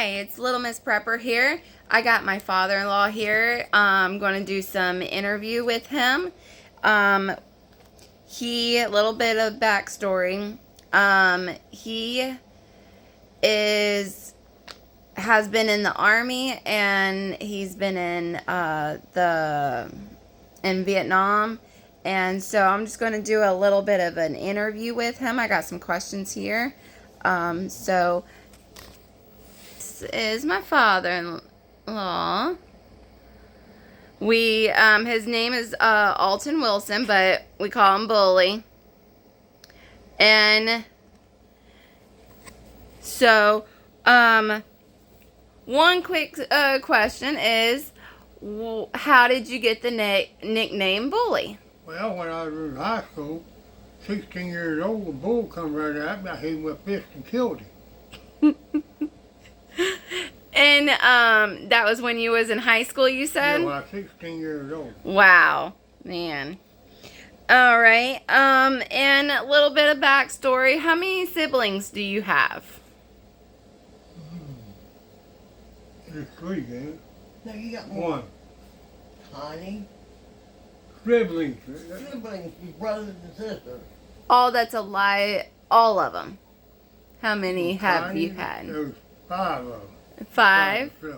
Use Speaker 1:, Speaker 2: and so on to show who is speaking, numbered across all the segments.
Speaker 1: Hi, it's Little Miss Prepper here. I got my father-in-law here. I'm going to do some interview with him. A little bit of backstory. He has been in the Army, and he's been in Vietnam. And so I'm just going to do a little bit of an interview with him. I got some questions here. So this is my father-in-law. His name is Alton Wilson, but we call him Bully. And so, one quick question is, how did you get the nickname Bully?
Speaker 2: Well, when I was in high school, 16 years old, a bull come right at me. I hit him with a fist and killed him.
Speaker 1: And that was when you was in high school, you said?
Speaker 2: Yeah, when I was 16 years old.
Speaker 1: Wow, man. All right. And a little bit of backstory. How many siblings do you have?
Speaker 2: There's three, ain't it?
Speaker 3: No, you got more.
Speaker 2: One.
Speaker 3: Honey,
Speaker 2: Siblings.
Speaker 3: siblings, brothers and sisters.
Speaker 1: Oh, that's a lie. All of them. How many have you
Speaker 2: There
Speaker 1: had?
Speaker 2: was 5 of them.
Speaker 1: 5?
Speaker 2: Yeah.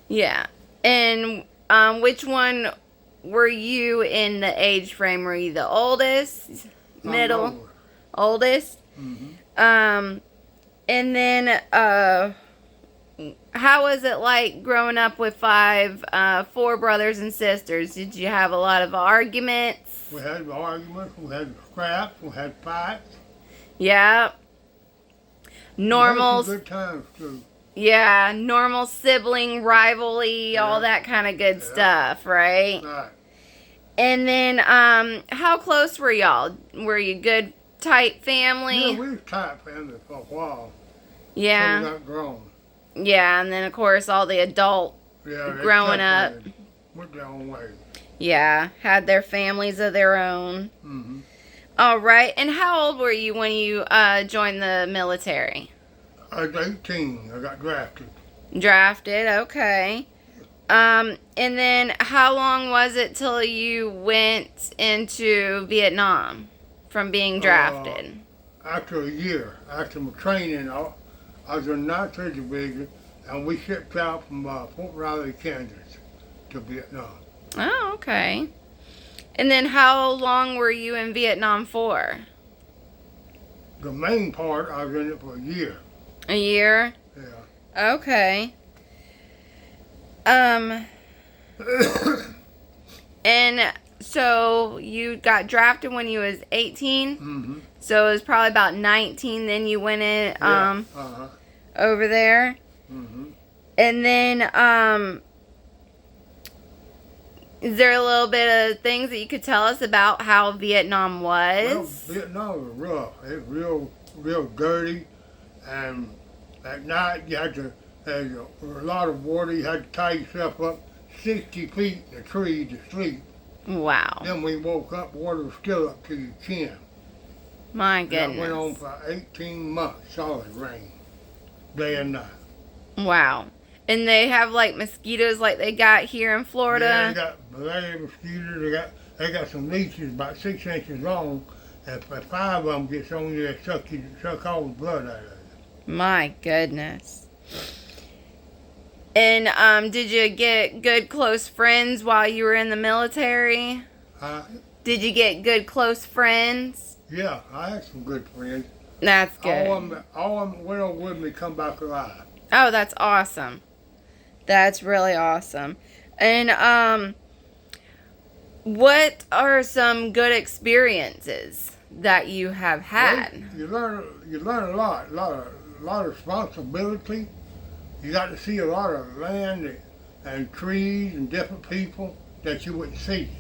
Speaker 1: Yeah. And which one were you in the age frame? Were you the oldest? Middle?
Speaker 2: I'm
Speaker 1: Oldest?
Speaker 2: Mm-hmm.
Speaker 1: And then, how was it like growing up with 4 brothers and sisters? Did you have a lot of arguments?
Speaker 2: We had arguments, we had scraps, we had fights.
Speaker 1: Yeah. Normal.
Speaker 2: We had some good times, too.
Speaker 1: Yeah, normal sibling rivalry, all that kind of good stuff, right?
Speaker 2: Right.
Speaker 1: And then, how close were y'all? Were you good, tight family?
Speaker 2: Yeah, we was tight family for a while.
Speaker 1: Yeah.
Speaker 2: Until we got grown.
Speaker 1: Yeah, and then, of course, all the adult
Speaker 2: Yeah, they
Speaker 1: growing up.
Speaker 2: separated, went their own way.
Speaker 1: Yeah, had their families of their own.
Speaker 2: Mm-hmm.
Speaker 1: All right. And how old were you when you joined the military?
Speaker 2: I was 18. I got drafted.
Speaker 1: Drafted, okay. And then how long was it till you went into Vietnam from being drafted?
Speaker 2: After a year, after my training, I was in the 9th Division, and we shipped out from Fort Riley, Kansas, to Vietnam.
Speaker 1: Oh, okay. And then how long were you in Vietnam for?
Speaker 2: The main part, I was in it for a year.
Speaker 1: A year?
Speaker 2: Yeah.
Speaker 1: Okay. And so you got drafted when you was 18?
Speaker 2: Mm-hmm.
Speaker 1: So it was probably about 19 then you went in over there.
Speaker 2: Mm-hmm.
Speaker 1: And then is there a little bit of things that you could tell us about how Vietnam was?
Speaker 2: Well, Vietnam was rough. It was real dirty, and at night you had to, there was a lot of water. You had to tie yourself up 60 feet in a tree to sleep.
Speaker 1: Wow.
Speaker 2: Then when you woke up, water was still up to your chin.
Speaker 1: My goodness.
Speaker 2: That went on for 18 months, solid rain, day and night.
Speaker 1: Wow. And they have like mosquitoes like they got here in Florida?
Speaker 2: Yeah, they got malaria mosquitoes. They got some leeches about 6 inches long, and if 5 of them gets on you, they suck all the blood out of you.
Speaker 1: My goodness. And did you get good close friends while you were in the military? Did you get good close friends?
Speaker 2: Yeah, I had some good friends.
Speaker 1: That's good.
Speaker 2: All of them went over with me, come back alive.
Speaker 1: Oh, that's awesome. That's really awesome. And what are some good experiences that you have had?
Speaker 2: Well, you learn a lot of responsibility. You got to see a lot of land and trees and different people that you wouldn't see.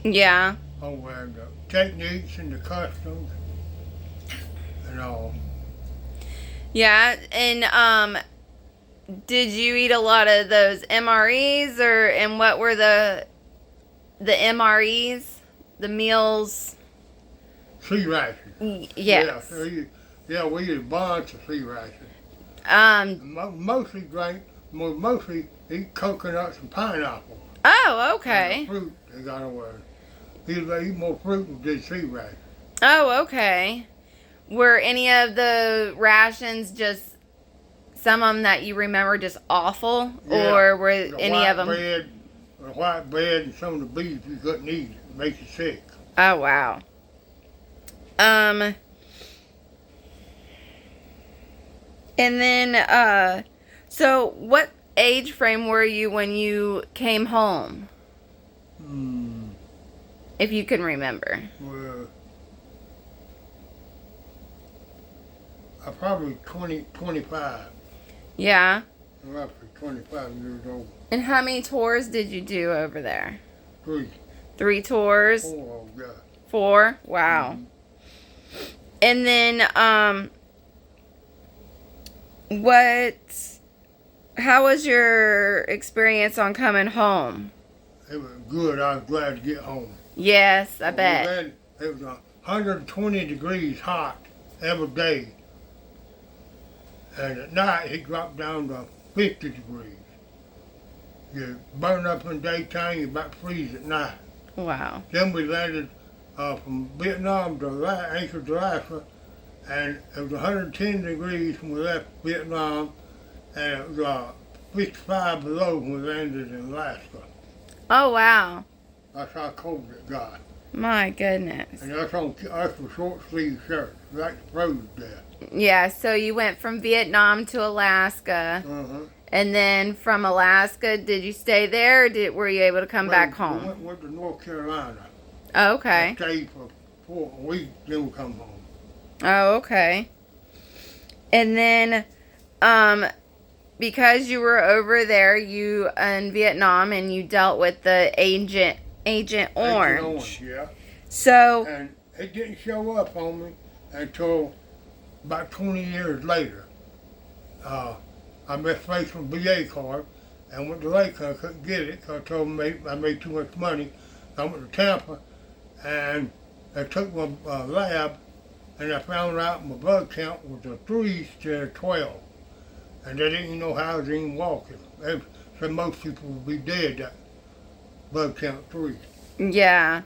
Speaker 1: Yeah.
Speaker 2: Oh, and the techniques and the customs and all.
Speaker 1: Yeah, and did you eat a lot of those MREs, and what were the MREs, the meals?
Speaker 2: Sea rations.
Speaker 1: Yes.
Speaker 2: Yeah, we eat a bunch of sea rations. Mostly mostly eat coconuts and pineapples.
Speaker 1: Oh,
Speaker 2: And
Speaker 1: okay.
Speaker 2: the fruit they got away. They eat more fruit than did sea rash.
Speaker 1: Oh, okay. Were any of the rations just some of them that you remember just awful,
Speaker 2: Yeah,
Speaker 1: or were
Speaker 2: the
Speaker 1: any
Speaker 2: white
Speaker 1: of them?
Speaker 2: bread, the white bread and some of the beef you couldn't eat. It makes you sick.
Speaker 1: Oh, wow. And then, so what age frame were you when you came home, if you can remember?
Speaker 2: Well, I probably 25,
Speaker 1: Yeah.
Speaker 2: roughly 25 years old.
Speaker 1: And how many tours did you do over there?
Speaker 2: 3,
Speaker 1: 3 tours?
Speaker 2: 4, oh God.
Speaker 1: 4? Wow. And then, how was your experience on coming home?
Speaker 2: It was good. I was glad to get home.
Speaker 1: Yes, I bet.
Speaker 2: It was 120 degrees hot every day. And at night it dropped down to 50 degrees. You burn up in the daytime, you about freeze at night.
Speaker 1: Wow.
Speaker 2: Then we landed from Vietnam to Anchorage, Alaska, and it was 110 degrees when we left Vietnam, and it was 55 below when we landed in Alaska.
Speaker 1: Oh, wow.
Speaker 2: That's how cold it got.
Speaker 1: My goodness.
Speaker 2: And that's with short sleeve shirts, like froze there.
Speaker 1: Yeah, so you went from Vietnam to Alaska, and then from Alaska, did you stay there, or were you able to come back home?
Speaker 2: We went to North Carolina.
Speaker 1: Oh, okay.
Speaker 2: Stayed for 4 weeks, then we come home.
Speaker 1: Oh, okay. And then, because you were over there, you in Vietnam, and you dealt with the Agent Orange.
Speaker 2: Yeah.
Speaker 1: So,
Speaker 2: And it didn't show up on me until about 20 years later. I misplaced my VA card and went to Lakeland. I couldn't get it because I told them I made too much money. I went to Tampa and they took my lab, and I found out my blood count was a 3 instead of 12. And they didn't even know how I was even walking. They said most people would be dead at blood count 3.
Speaker 1: yeah.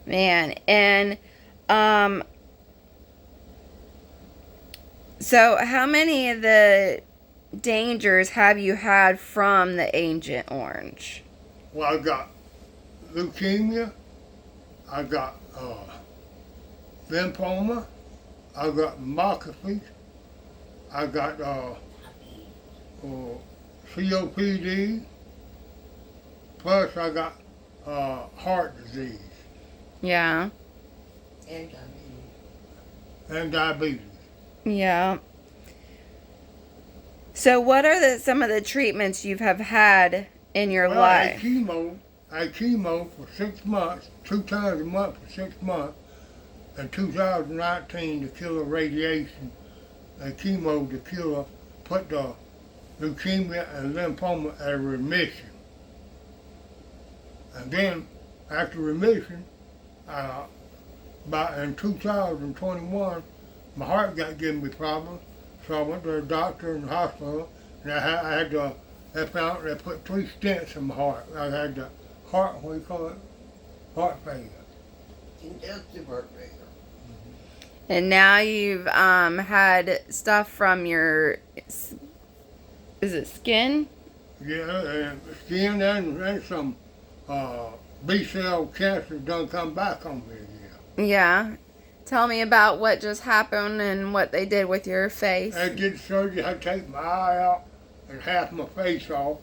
Speaker 1: Man, and, so how many of the dangers have you had from the Agent Orange?
Speaker 2: Well, I got leukemia, I got lymphoma, I got myopathy, I got COPD, plus I got heart disease
Speaker 1: Yeah.
Speaker 3: And diabetes.
Speaker 2: and diabetes.
Speaker 1: Yeah. So what are some of the treatments you have had in your
Speaker 2: Well, I
Speaker 1: life?
Speaker 2: had chemo for 6 months, 2 times a month for 6 months, in 2019 to kill the radiation, and chemo to put the leukemia and lymphoma at remission. And then, after remission, in 2021, my heart got giving me problems, so I went to a doctor in the hospital, and they put 3 stents in my heart. I had the heart failure.
Speaker 3: Congestive heart failure.
Speaker 1: And now you've had stuff from your, is it skin?
Speaker 2: Yeah, and skin and some B-cell cancer done come back on me again.
Speaker 1: Yeah. Tell me about what just happened and what they did with your face.
Speaker 2: They did surgery, I had to take my eye out and half my face off,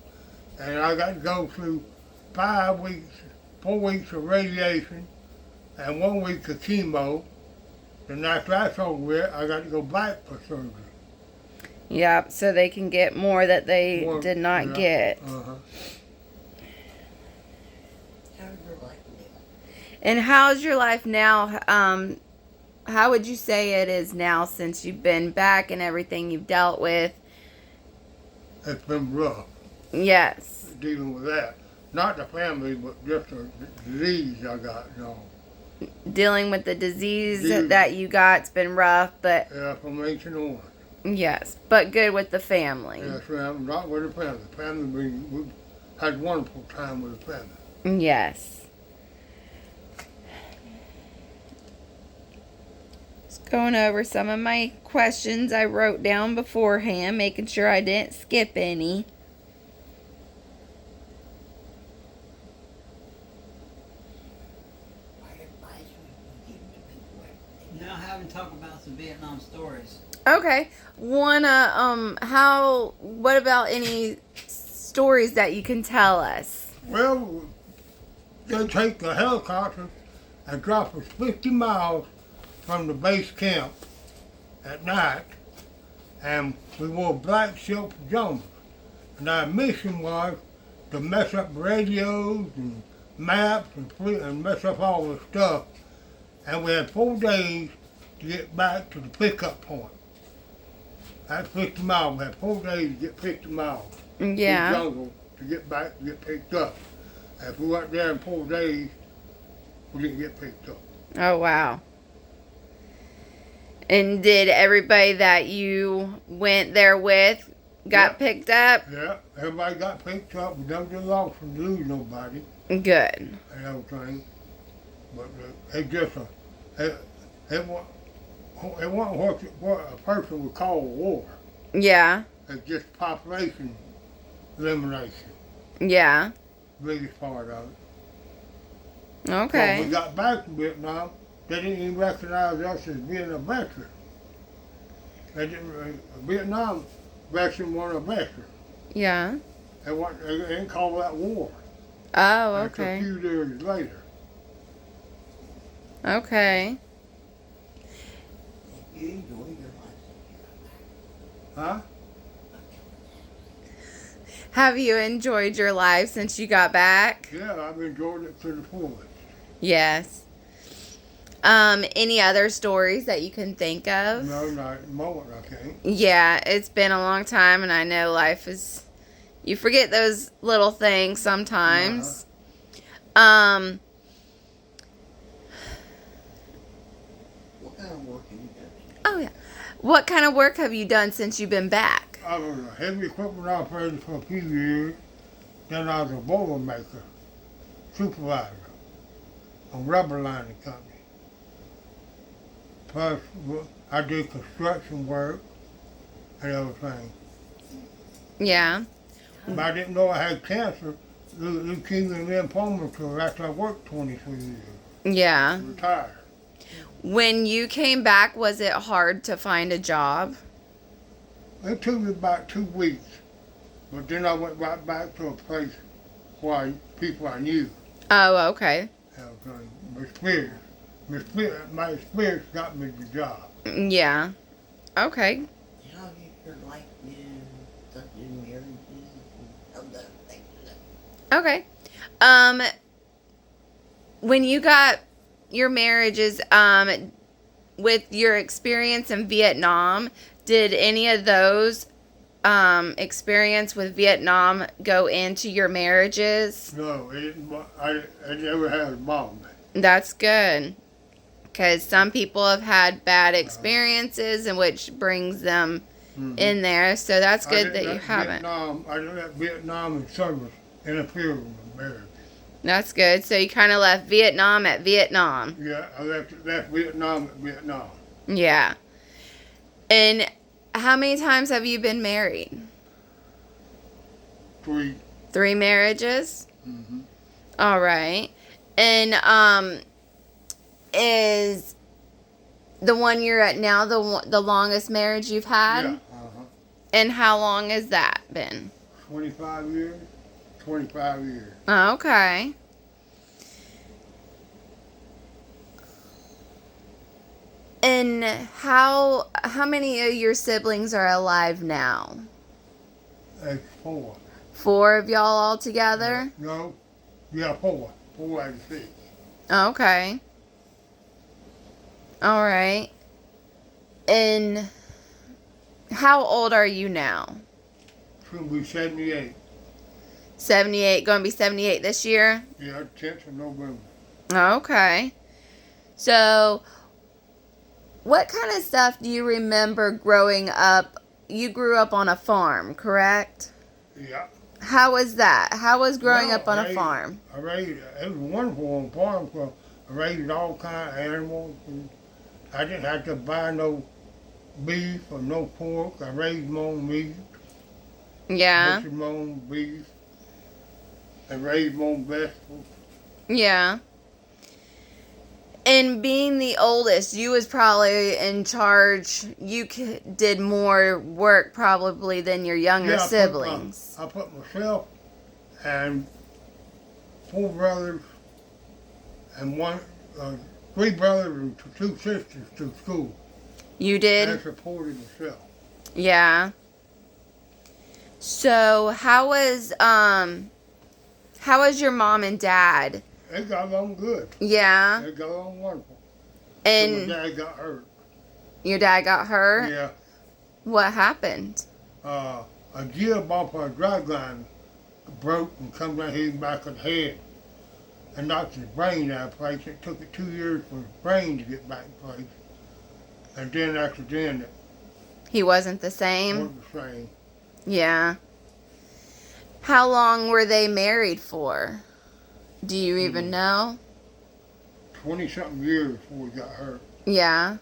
Speaker 2: and I got to go through 4 weeks of radiation, and 1 week of chemo. Then after that's over with, I got to go back for surgery.
Speaker 1: Yeah, so they can get more that they did not get.
Speaker 3: How's your life now?
Speaker 1: And how's your life now? How would you say it is now since you've been back and everything you've dealt with?
Speaker 2: It's been rough
Speaker 1: Yes.
Speaker 2: dealing with that. Not the family, but just the disease I got,
Speaker 1: Dealing with the disease that you got's been rough, but
Speaker 2: from Ancient Orange.
Speaker 1: Yes, but good with the family.
Speaker 2: Yes, ma'am. Not with the family. We had a wonderful time with the family.
Speaker 1: Yes. Just going over some of my questions I wrote down beforehand, making sure I didn't skip any.
Speaker 3: What advice would you give to people when they
Speaker 4: Now have him talk about some Vietnam stories.
Speaker 1: Okay. What about any stories that you can tell us?
Speaker 2: Well, they take a helicopter and drop us 50 miles from the base camp at night, and we wore black silk pajamas. And our mission was to mess up radios and maps and mess up all the stuff. And we had 4 days to get back to the pickup point. That's 50 miles. We had 4 days to get 50 miles through the
Speaker 1: Yeah.
Speaker 2: jungle to get back to get picked up. And if we weren't there in 4 days, we didn't get picked up.
Speaker 1: Oh, wow. And did everybody that you went there with got
Speaker 2: Yeah.
Speaker 1: picked up?
Speaker 2: Yeah, everybody got picked up. We never did lost and lose nobody
Speaker 1: Good.
Speaker 2: and everything. But it just it wasn't what a person would call a war.
Speaker 1: Yeah.
Speaker 2: It's just population elimination,
Speaker 1: Yeah.
Speaker 2: biggest part of it. When we
Speaker 1: Okay.
Speaker 2: got back to Vietnam, they didn't even recognize us as being a veteran. They didn't. Vietnam veteran wasn't a veteran.
Speaker 1: Yeah.
Speaker 2: They didn't call that war.
Speaker 1: Oh,
Speaker 2: That's a
Speaker 1: okay.
Speaker 2: few years later.
Speaker 1: Okay.
Speaker 3: you enjoy your life.
Speaker 2: Huh?
Speaker 1: Have you enjoyed your life since you got back?
Speaker 2: Yeah, I've enjoyed it to the fullest.
Speaker 1: Yes. Any other stories that you can think of?
Speaker 2: No, not at the moment, I can't.
Speaker 1: Yeah, it's been a long time, and I know life is. You forget those little things sometimes.
Speaker 3: What kind of work have you done?
Speaker 1: Oh, yeah. What kind of work have you done since you've been back?
Speaker 2: I was a heavy equipment operator for a few years. Then I was a boiler maker, supervisor, a rubber lining company. Plus, I did construction work and everything.
Speaker 1: Yeah.
Speaker 2: But I didn't know I had cancer, leukemia and lymphoma until after I worked 23 years,
Speaker 1: Yeah.
Speaker 2: retired.
Speaker 1: When you came back, was it hard to find a job?
Speaker 2: It took me about 2 weeks, but then I went right back to a place where people I knew.
Speaker 1: Oh, okay.
Speaker 2: My experience got me the job.
Speaker 1: Yeah. Okay.
Speaker 3: How have your life been, such as marriages and other things?
Speaker 1: Okay. When you got your marriages, with your experience in Vietnam, did any of those experience with Vietnam go into your marriages?
Speaker 2: No, it didn't. I never had a bomb.
Speaker 1: That's good. Because some people have had bad experiences, and which brings them in there. So that's good that you haven't.
Speaker 2: I didn't let Vietnam and service interfere with my marriage.
Speaker 1: That's good. So you kind of left Vietnam at Vietnam.
Speaker 2: Yeah, I left Vietnam at Vietnam.
Speaker 1: Yeah. And how many times have you been married?
Speaker 2: 3.
Speaker 1: 3 marriages?
Speaker 2: Mm-hmm.
Speaker 1: All right. And is the one you're at now the longest marriage you've had?
Speaker 2: Yeah.
Speaker 1: And how long has that been?
Speaker 2: 25 years. 25 years.
Speaker 1: Okay. And how many of your siblings are alive now?
Speaker 2: That's 4.
Speaker 1: 4 of y'all all together?
Speaker 2: No. Yeah, 4. 4 out of 6.
Speaker 1: Okay. All right. And how old are you now?
Speaker 2: It's going to be 78.
Speaker 1: 78, going to be 78 this year?
Speaker 2: Yeah, 10th of November.
Speaker 1: Okay. So, What kind of stuff do you remember growing up? You grew up on a farm, correct?
Speaker 2: Yeah.
Speaker 1: How was that? How was growing
Speaker 2: Well,
Speaker 1: up on a farm?
Speaker 2: I raised, it was wonderful on farm because I raised all kind of animals. And I didn't have to buy no beef or no pork. I raised my own meat,
Speaker 1: Yeah.
Speaker 2: butchered my own beef, and raised my own vegetables.
Speaker 1: Yeah. And being the oldest, you was probably in charge. You did more work probably than your younger
Speaker 2: Yeah,
Speaker 1: siblings.
Speaker 2: I put myself and 4 brothers and 3 brothers and 2 sisters to school.
Speaker 1: You
Speaker 2: I
Speaker 1: did?
Speaker 2: supported myself.
Speaker 1: Yeah. So how was your mom and dad?
Speaker 2: They got along good.
Speaker 1: Yeah.
Speaker 2: They got along wonderful.
Speaker 1: And
Speaker 2: So my dad got hurt.
Speaker 1: your dad got hurt?
Speaker 2: Yeah.
Speaker 1: What happened?
Speaker 2: A gear bumper, a drag line broke and come down his back of the head and knocked his brain out of place. It took it 2 years for his brain to get back in place. And then after then, it
Speaker 1: He wasn't the same?
Speaker 2: wasn't the same.
Speaker 1: Yeah. How long were they married for? Do you even know?
Speaker 2: 20-something years before he got hurt.
Speaker 1: Yeah.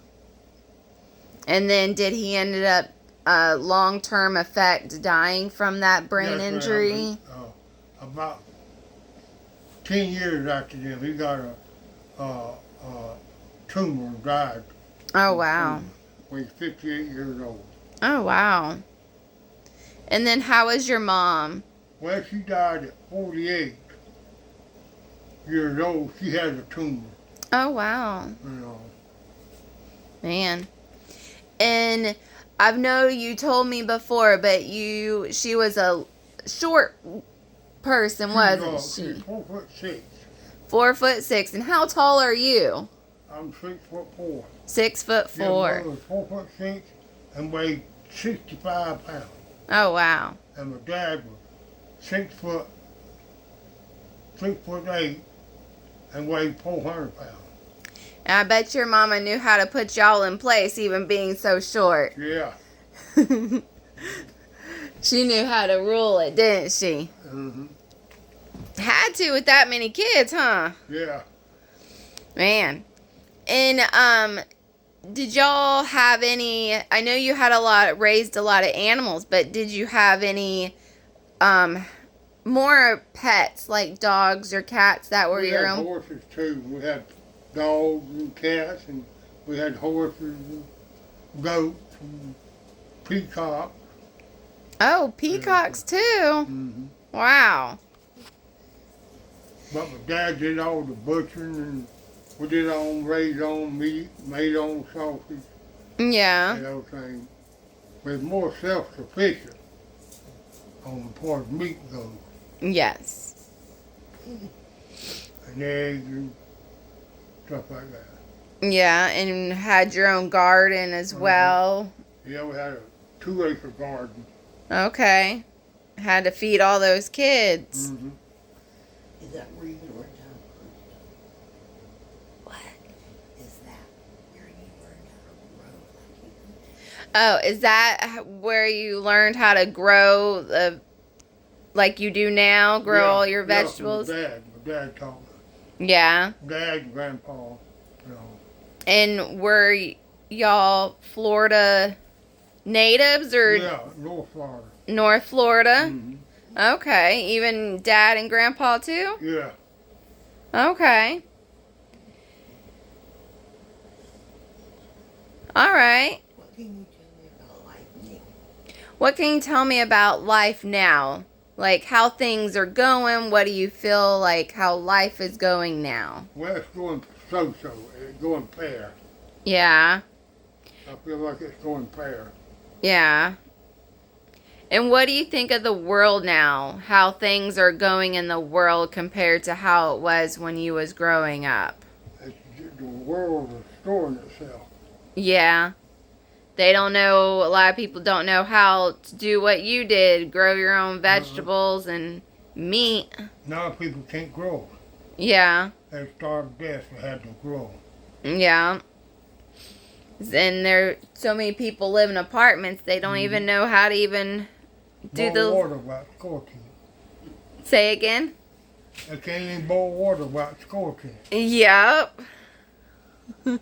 Speaker 1: And then did he ended up long-term effect dying from that brain
Speaker 2: Yes, ma'am.
Speaker 1: injury?
Speaker 2: About 10 years after them, he got a tumor and died.
Speaker 1: Oh, wow.
Speaker 2: When he's 58 years old.
Speaker 1: Oh, wow. And then how was your mom?
Speaker 2: Well, she died at 48 years old. She had a tumor,
Speaker 1: Oh, wow.
Speaker 2: you know.
Speaker 1: Man. And I know you told me before, but she was a short person, wasn't
Speaker 2: She's
Speaker 1: she?
Speaker 2: 4'6".
Speaker 1: 4'6". And how tall are you?
Speaker 2: I'm 6'4".
Speaker 1: 6'4".
Speaker 2: Yeah, my mother was 4'6" and weighed 65 pounds.
Speaker 1: Oh, wow.
Speaker 2: And my dad was 6'8" and weighed 400 pounds.
Speaker 1: And I bet your mama knew how to put y'all in place, even being so short.
Speaker 2: Yeah.
Speaker 1: She knew how to rule it, didn't she?
Speaker 2: Mm-hmm.
Speaker 1: Had to with that many kids, huh?
Speaker 2: Yeah.
Speaker 1: Man. And did y'all have any? I know you had raised a lot of animals, but did you have any more pets like dogs or cats that were your
Speaker 2: We had
Speaker 1: own?
Speaker 2: horses too. We had dogs and cats, and we had horses and goats and peacocks.
Speaker 1: Oh, peacocks too.
Speaker 2: Mm-hmm.
Speaker 1: Wow.
Speaker 2: But my dad did all the butchering, and we did our own, raised our own meat, made our own sausage,
Speaker 1: Yeah.
Speaker 2: and everything. We're more self-sufficient on the part of meat goes,
Speaker 1: Yes.
Speaker 2: and eggs and stuff like that.
Speaker 1: Yeah, and had your own garden as well.
Speaker 2: Yeah, we had a 2-acre garden.
Speaker 1: Okay. Had to feed all those kids.
Speaker 2: Mm-hmm.
Speaker 3: Is that where you learned how to grow stuff?
Speaker 1: What?
Speaker 3: Is that where you learned how to grow like you do?
Speaker 1: Oh, is that where you learned how to grow like you do now? Grow all your vegetables?
Speaker 2: My dad taught me.
Speaker 1: Yeah.
Speaker 2: Dad and grandpa, you know.
Speaker 1: And were y'all Florida natives or
Speaker 2: Yeah, North Florida.
Speaker 1: North Florida?
Speaker 2: Mm-hmm.
Speaker 1: Okay. Even dad and grandpa too?
Speaker 2: Yeah.
Speaker 1: Okay. All right.
Speaker 3: What can you tell me about life now?
Speaker 1: What can you tell me about life now? Like how things are going? What do you feel like how life is going now?
Speaker 2: Well, it's going so-so. It's going fair.
Speaker 1: Yeah.
Speaker 2: I feel like it's going fair.
Speaker 1: Yeah. And what do you think of the world now? How things are going in the world compared to how it was when you was growing up?
Speaker 2: The world is restoring itself.
Speaker 1: Yeah. They don't know, a lot of people don't know how to do what you did, grow your own vegetables and meat.
Speaker 2: Now people can't grow.
Speaker 1: Yeah.
Speaker 2: They starved to death. They had to grow.
Speaker 1: Yeah. And there so many people live in apartments, they don't even know how to even do
Speaker 2: Boil
Speaker 1: the.
Speaker 2: water without scorching it.
Speaker 1: Say again?
Speaker 2: They can't even boil water without scorching it.
Speaker 1: Yep.
Speaker 3: What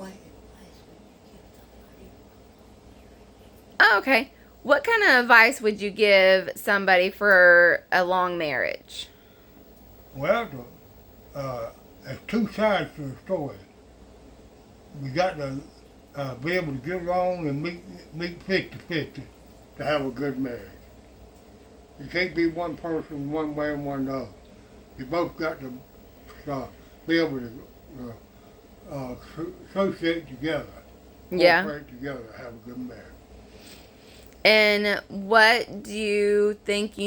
Speaker 3: advice would you give somebody?
Speaker 1: Okay. What kind of advice would you give somebody for a long marriage?
Speaker 2: Well, there's two sides to the story. We got to be able to get along and meet 50-50 to have a good marriage. You can't be one person one way and one the other. You both got to be able to associate together,
Speaker 1: Yeah.
Speaker 2: cooperate together, to have a good marriage.
Speaker 1: And what do you think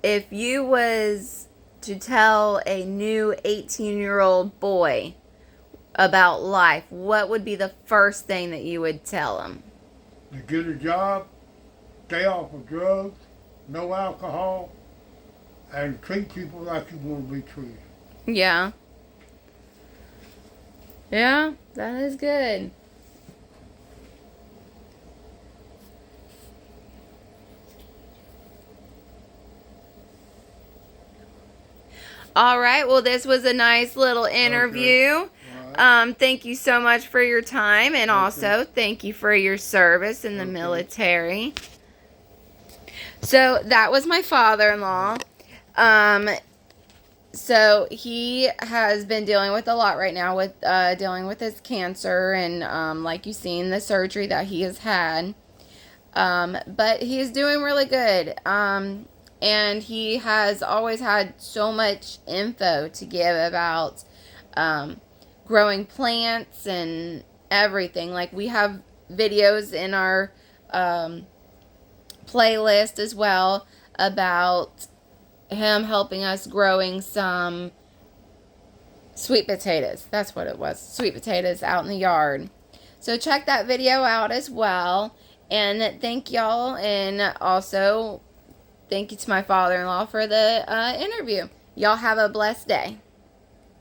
Speaker 1: if you was to tell a new 18-year-old boy about life, what would be the first thing that you would tell him?
Speaker 2: To get a job, stay off of drugs, no alcohol, and treat people like you want to be treated.
Speaker 1: Yeah. Yeah, that is good. All right. Well, this was a nice little interview.
Speaker 2: All right.
Speaker 1: Thank you so much for your time, and
Speaker 2: Okay.
Speaker 1: also thank you for your service in the
Speaker 2: Okay.
Speaker 1: military. So that was my father-in-law. So he has been dealing with a lot right now with dealing with his cancer and like you've seen the surgery that he has had. But he's doing really good. And he has always had so much info to give about growing plants and everything. Like we have videos in our playlist as well about him helping us growing some sweet potatoes. That's what it was. Sweet potatoes out in the yard. So check that video out as well. And thank y'all. And also thank you to my father-in-law for the interview. Y'all have a blessed day.